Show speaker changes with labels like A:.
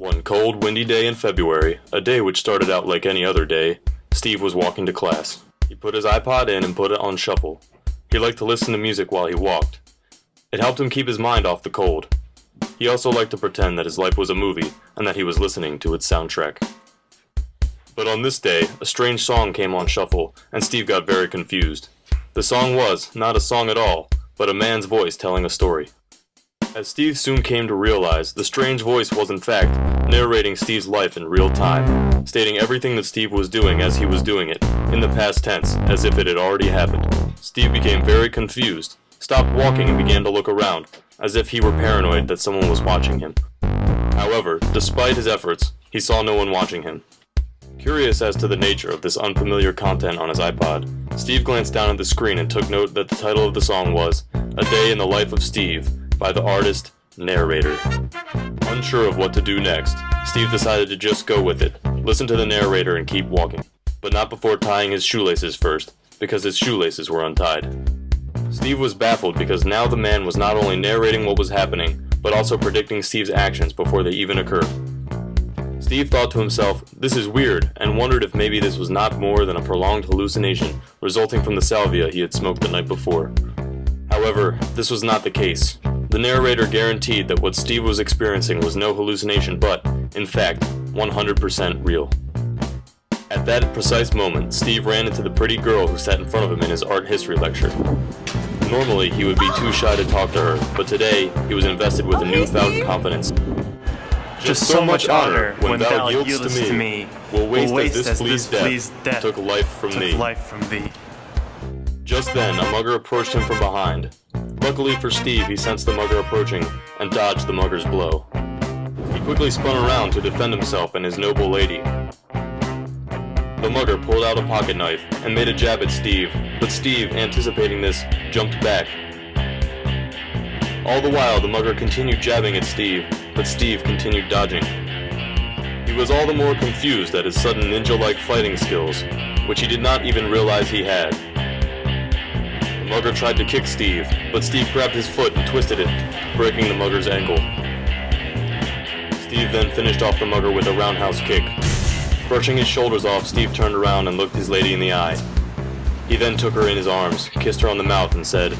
A: One cold, windy day in February, a day which started out like any other day, Steve was walking to class. He put his iPod in and put it on shuffle. He liked to listen to music while he walked. It helped him keep his mind off the cold. He also liked to pretend that his life was a movie and that he was listening to its soundtrack. But on this day, a strange song came on shuffle, and Steve got very confused. The song was not a song at all, but a man's voice telling a story. As Steve soon came to realize, the strange voice was in fact narrating Steve's life in real time, stating everything that Steve was doing as he was doing it, in the past tense, as if it had already happened. Steve became very confused, stopped walking and began to look around, as if he were paranoid that someone was watching him. However, despite his efforts, he saw no one watching him. Curious as to the nature of this unfamiliar content on his iPod, Steve glanced down at the screen and took note that the title of the song was A Day in the Life of Steve by the artist Narrator. Unsure of what to do next, Steve decided to just go with it, listen to the narrator and keep walking, but not before tying his shoelaces first, because his shoelaces were untied. Steve was baffled because now the man was not only narrating what was happening, but also predicting Steve's actions before they even occurred. Steve thought to himself, this is weird, and wondered if maybe this was not more than a prolonged hallucination resulting from the salvia he had smoked the night before. However, this was not the case. The narrator guaranteed that what Steve was experiencing was no hallucination but, in fact, 100% real. At that precise moment, Steve ran into the pretty girl who sat in front of him in his art history lecture. Normally, he would be too shy to talk to her, but today, he was invested with a newfound confidence.
B: Just so much honor when thou yieldest to me,
A: will waste as this flea's death took life from thee. Just then, a mugger approached him from behind. Luckily for Steve, he sensed the mugger approaching and dodged the mugger's blow. He quickly spun around to defend himself and his noble lady. The mugger pulled out a pocket knife and made a jab at Steve, but Steve, anticipating this, jumped back. All the while, the mugger continued jabbing at Steve, but Steve continued dodging. He was all the more confused at his sudden ninja-like fighting skills, which he did not even realize he had. The mugger tried to kick Steve, but Steve grabbed his foot and twisted it, breaking the mugger's ankle. Steve then finished off the mugger with a roundhouse kick. Brushing his shoulders off, Steve turned around and looked his lady in the eye. He then took her in his arms, kissed her on the mouth, and said,